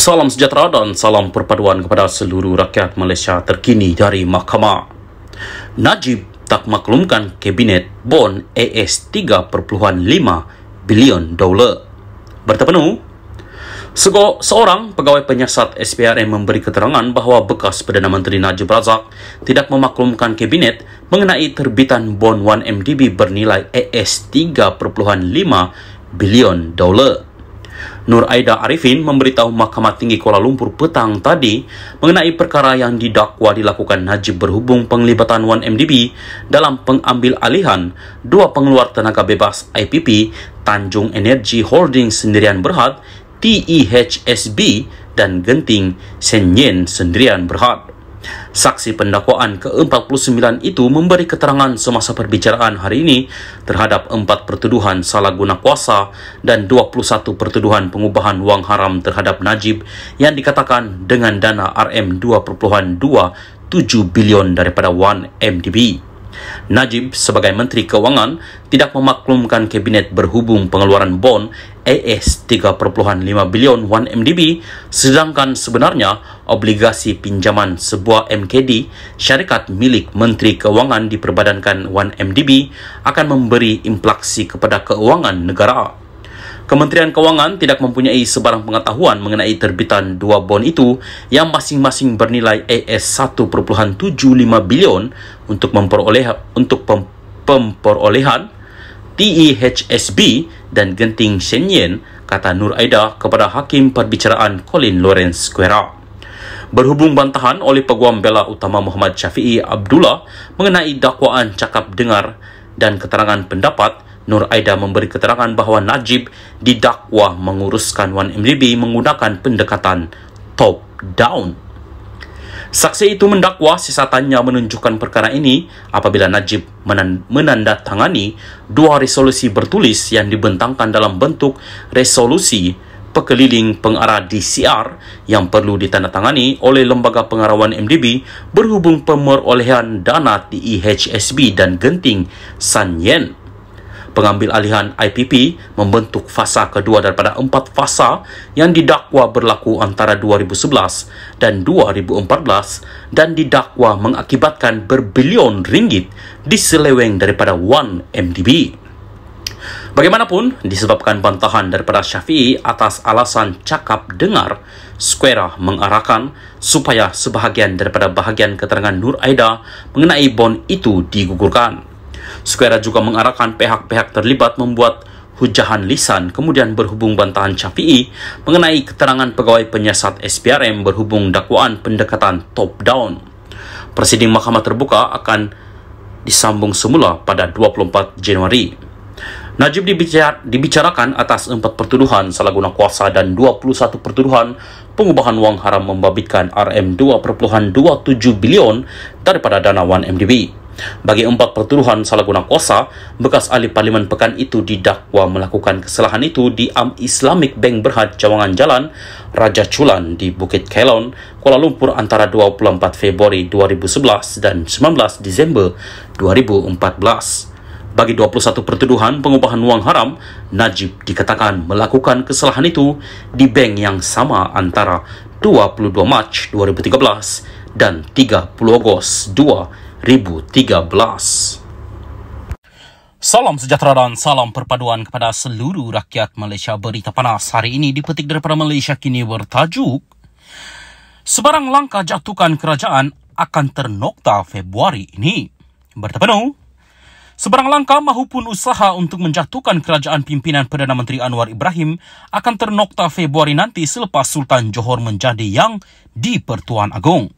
Salam sejahtera dan salam perpaduan kepada seluruh rakyat Malaysia terkini dari Mahkamah. Najib tak maklumkan kabinet bon AS 3.5 bilion dolar. Bertepenu, seorang pegawai penyiasat SPRM memberi keterangan bahawa bekas Perdana Menteri Najib Razak tidak memaklumkan kabinet mengenai terbitan bon 1MDB bernilai AS 3.5 bilion dolar. Nur Aida Arifin memberitahu Mahkamah Tinggi Kuala Lumpur petang tadi mengenai perkara yang didakwa dilakukan Najib berhubung penglibatan 1MDB dalam pengambil alihan dua pengeluar tenaga bebas IPP Tanjung Energy Holdings Sendirian Berhad TEHSB dan Genting Senyen Sendirian Berhad. Saksi pendakwaan ke-49 itu memberi keterangan semasa perbicaraan hari ini terhadap 4 pertuduhan salah guna kuasa dan 21 pertuduhan pengubahan wang haram terhadap Najib yang dikatakan dengan dana RM2.27 bilion daripada 1MDB. Najib sebagai Menteri Kewangan tidak memaklumkan kabinet berhubung pengeluaran bon AS 3.5 bilion 1MDB, sedangkan sebenarnya obligasi pinjaman sebuah MKD syarikat milik Menteri Kewangan diperbadankan 1MDB akan memberi implikasi kepada keuangan negara. Kementerian Kewangan tidak mempunyai sebarang pengetahuan mengenai terbitan dua bon itu yang masing-masing bernilai AS 1.75 bilion untuk pemperolehan TEHSB dan Genting Senyen, kata Nur Aida kepada Hakim Perbicaraan Colin Lawrence Square. Berhubung bantahan oleh Peguam Bela Utama Muhammad Syafiee Abdullah mengenai dakwaan cakap dengar dan keterangan pendapat, Nur Aida memberi keterangan bahawa Najib didakwa menguruskan 1MDB menggunakan pendekatan top-down. Saksi itu mendakwa sisatannya menunjukkan perkara ini apabila Najib menandatangani dua resolusi bertulis yang dibentangkan dalam bentuk resolusi pekeliling pengarah DCR yang perlu ditandatangani oleh Lembaga Pengarah 1MDB berhubung pemerolehan dana TEHSB dan Genting Senyen. Pengambil alihan IPP membentuk fasa kedua daripada 4 fasa yang didakwa berlaku antara 2011 dan 2014 dan didakwa mengakibatkan berbilion ringgit diseleweng daripada 1MDB. Bagaimanapun, disebabkan bantahan daripada Syafiee atas alasan cakap dengar, Square mengarahkan supaya sebahagian daripada bahagian keterangan Nur Aida mengenai bon itu digugurkan. Square juga mengarahkan pihak-pihak terlibat membuat hujahan lisan kemudian berhubung bantahan Syafiee mengenai keterangan pegawai penyiasat SPRM berhubung dakwaan pendekatan top-down. Prosiding Mahkamah Terbuka akan disambung semula pada 24 Januari. Najib dibicarakan atas 4 pertuduhan salah guna kuasa dan 21 pertuduhan pengubahan wang haram membabitkan RM2.27 bilion daripada dana 1MDB. Bagi 4 pertuduhan salah guna kuasa, bekas ahli Parlimen Pekan itu didakwa melakukan kesalahan itu di Islamic Bank Berhad Cawangan Jalan Raja Chulan di Bukit Kelon, Kuala Lumpur antara 24 Februari 2011 dan 19 Disember 2014. Bagi 21 pertuduhan pengubahan wang haram, Najib dikatakan melakukan kesalahan itu di bank yang sama antara 22 Mac 2013 dan 30 Ogos 2013. Salam sejahtera dan salam perpaduan kepada seluruh rakyat Malaysia. Berita panas hari ini dipetik daripada Malaysia Kini bertajuk Sebarang langkah jatuhkan kerajaan akan ternokta Februari ini. Bertepenu, sebarang langkah mahupun usaha untuk menjatuhkan kerajaan pimpinan Perdana Menteri Anwar Ibrahim akan ternokta Februari nanti selepas Sultan Johor menjadi yang di-Pertuan Agong.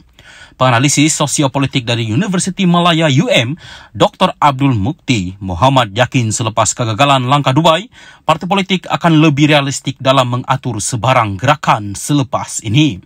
Penganalisis sosiopolitik dari Universiti Malaya UM, Dr. Abdul Mukti Muhammad yakin selepas kegagalan langkah Dubai, parti politik akan lebih realistik dalam mengatur sebarang gerakan selepas ini.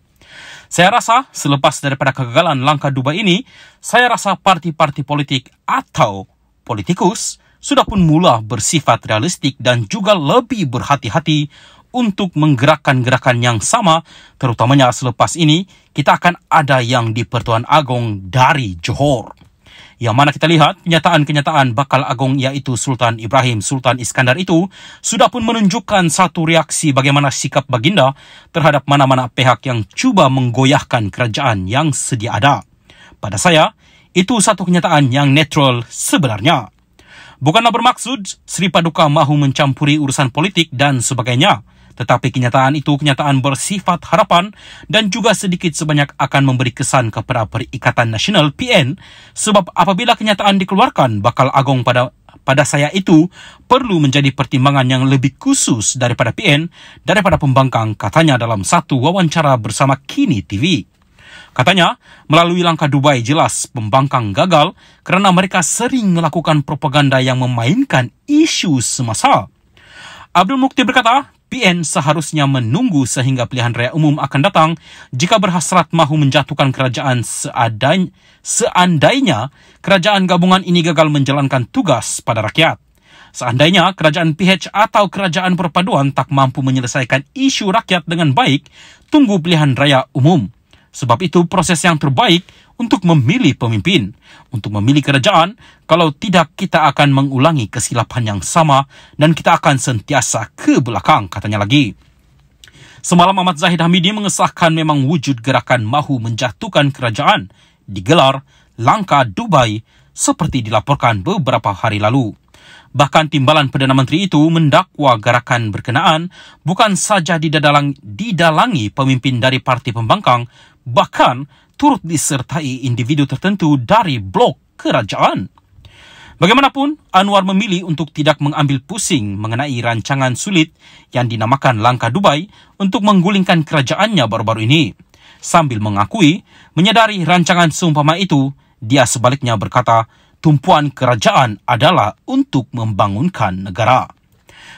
Saya rasa selepas daripada kegagalan langkah Dubai ini, saya rasa parti-parti politik atau politikus sudah pun mula bersifat realistik dan juga lebih berhati-hati untuk menggerakkan gerakan yang sama, terutamanya selepas ini kita akan ada yang di Pertuan Agong dari Johor. Yang mana kita lihat kenyataan-kenyataan bakal agung iaitu Sultan Ibrahim Sultan Iskandar itu sudah pun menunjukkan satu reaksi bagaimana sikap baginda terhadap mana-mana pihak yang cuba menggoyahkan kerajaan yang sedia ada. Pada saya, itu satu kenyataan yang netral sebenarnya. Bukanlah bermaksud Sri Paduka mahu mencampuri urusan politik dan sebagainya. Tetapi kenyataan itu kenyataan bersifat harapan dan juga sedikit sebanyak akan memberi kesan kepada Perikatan Nasional PN sebab apabila kenyataan dikeluarkan bakal agung pada saya itu perlu menjadi pertimbangan yang lebih khusus daripada PN daripada pembangkang, katanya dalam satu wawancara bersama Kini TV. Katanya, melalui langkah Dubai jelas pembangkang gagal kerana mereka sering melakukan propaganda yang memainkan isu semasa. Abdul Mukti berkata, PN seharusnya menunggu sehingga pilihan raya umum akan datang jika berhasrat mahu menjatuhkan kerajaan seandainya kerajaan gabungan ini gagal menjalankan tugas pada rakyat. Seandainya kerajaan PH atau kerajaan perpaduan tak mampu menyelesaikan isu rakyat dengan baik, tunggu pilihan raya umum. Sebab itu proses yang terbaik untuk memilih pemimpin, untuk memilih kerajaan. Kalau tidak, kita akan mengulangi kesilapan yang sama dan kita akan sentiasa ke belakang, katanya lagi. Semalam Ahmad Zahid Hamidi mengesahkan memang wujud gerakan mahu menjatuhkan kerajaan digelar langkah Dubai seperti dilaporkan beberapa hari lalu. Bahkan timbalan Perdana Menteri itu mendakwa gerakan berkenaan bukan saja didalangi pemimpin dari parti pembangkang, bahkan turut disertai individu tertentu dari blok kerajaan. Bagaimanapun, Anwar memilih untuk tidak mengambil pusing mengenai rancangan sulit yang dinamakan Langkah Dubai untuk menggulingkan kerajaannya baru-baru ini. Sambil mengakui, menyadari rancangan seumpama itu, dia sebaliknya berkata, tumpuan kerajaan adalah untuk membangunkan negara.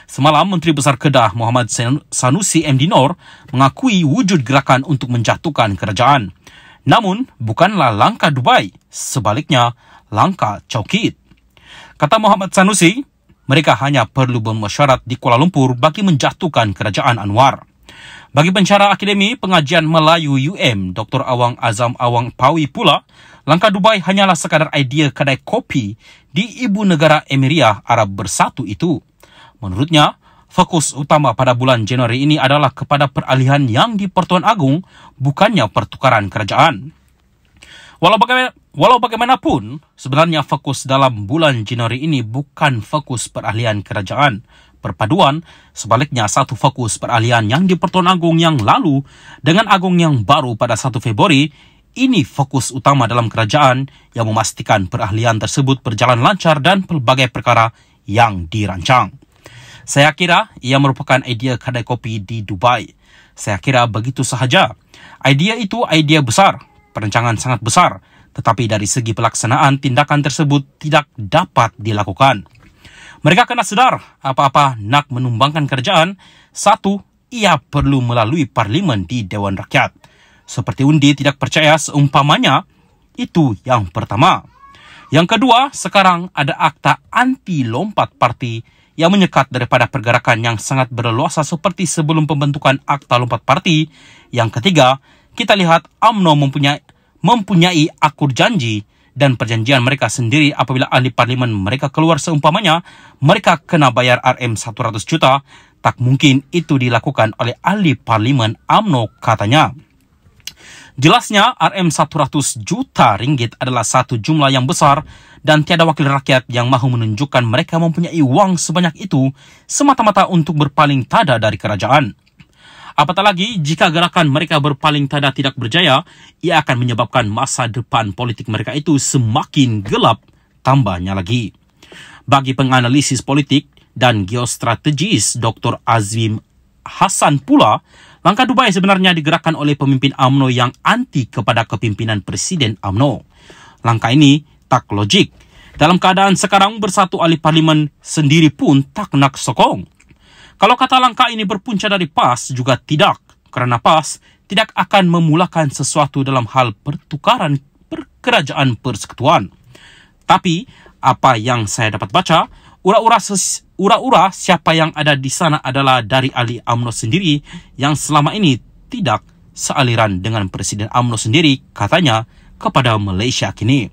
Semalam, Menteri Besar Kedah Muhammad Sanusi MD Nor mengakui wujud gerakan untuk menjatuhkan kerajaan. Namun, bukanlah langkah Dubai, sebaliknya langkah Caukit. Kata Muhammad Sanusi, mereka hanya perlu bermesyuarat di Kuala Lumpur bagi menjatuhkan kerajaan Anwar. Bagi pencara Akademi Pengajian Melayu UM, Dr. Awang Azam Awang Pawi pula, langkah Dubai hanyalah sekadar idea kedai kopi di ibu negara Emiria Arab Bersatu itu. Menurutnya, fokus utama pada bulan Januari ini adalah kepada peralihan yang di Pertuan Agong, bukannya pertukaran kerajaan. Walau bagaimanapun, sebenarnya fokus dalam bulan Januari ini bukan fokus peralihan kerajaan perpaduan, sebaliknya satu fokus peralihan yang di Pertuan Agong yang lalu dengan Agong yang baru pada 1 Februari, ini fokus utama dalam kerajaan yang memastikan perahlian tersebut berjalan lancar dan pelbagai perkara yang dirancang. Saya kira ia merupakan idea kedai kopi di Dubai. Saya kira begitu sahaja. Idea itu idea besar, perancangan sangat besar, tetapi dari segi pelaksanaan tindakan tersebut tidak dapat dilakukan. Mereka kena sedar apa-apa nak menumbangkan kerajaan, satu, ia perlu melalui parlimen di Dewan Rakyat. Seperti undi tidak percaya seumpamanya, itu yang pertama. Yang kedua, sekarang ada akta anti lompat parti yang menyekat daripada pergerakan yang sangat berleluasa seperti sebelum pembentukan akta lompat parti. Yang ketiga, kita lihat UMNO mempunyai akur janji dan perjanjian mereka sendiri apabila ahli parlimen mereka keluar seumpamanya mereka kena bayar RM100 juta, tak mungkin itu dilakukan oleh ahli parlimen UMNO, katanya. Jelasnya RM100 juta ringgit adalah satu jumlah yang besar dan tiada wakil rakyat yang mahu menunjukkan mereka mempunyai wang sebanyak itu semata-mata untuk berpaling tada dari kerajaan. Apatah lagi jika gerakan mereka berpaling tada tidak berjaya, ia akan menyebabkan masa depan politik mereka itu semakin gelap, tambahnya lagi. Bagi penganalisis politik dan geostrategis Dr. Azim Hasan pula, langkah Dubai sebenarnya digerakkan oleh pemimpin UMNO yang anti kepada kepimpinan Presiden UMNO. Langkah ini tak logik. Dalam keadaan sekarang bersatu ahli parlimen sendiri pun tak nak sokong. Kalau kata langkah ini berpunca dari PAS juga tidak. Kerana PAS tidak akan memulakan sesuatu dalam hal pertukaran kerajaan persekutuan. Tapi apa yang saya dapat baca, ura-ura siapa yang ada di sana adalah dari ahli UMNO sendiri yang selama ini tidak sealiran dengan Presiden UMNO sendiri, katanya kepada Malaysia Kini.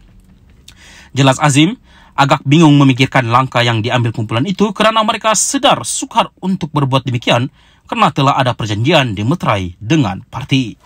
Jelas Azim agak bingung memikirkan langkah yang diambil kumpulan itu kerana mereka sedar sukar untuk berbuat demikian kerana telah ada perjanjian dimeterai dengan parti.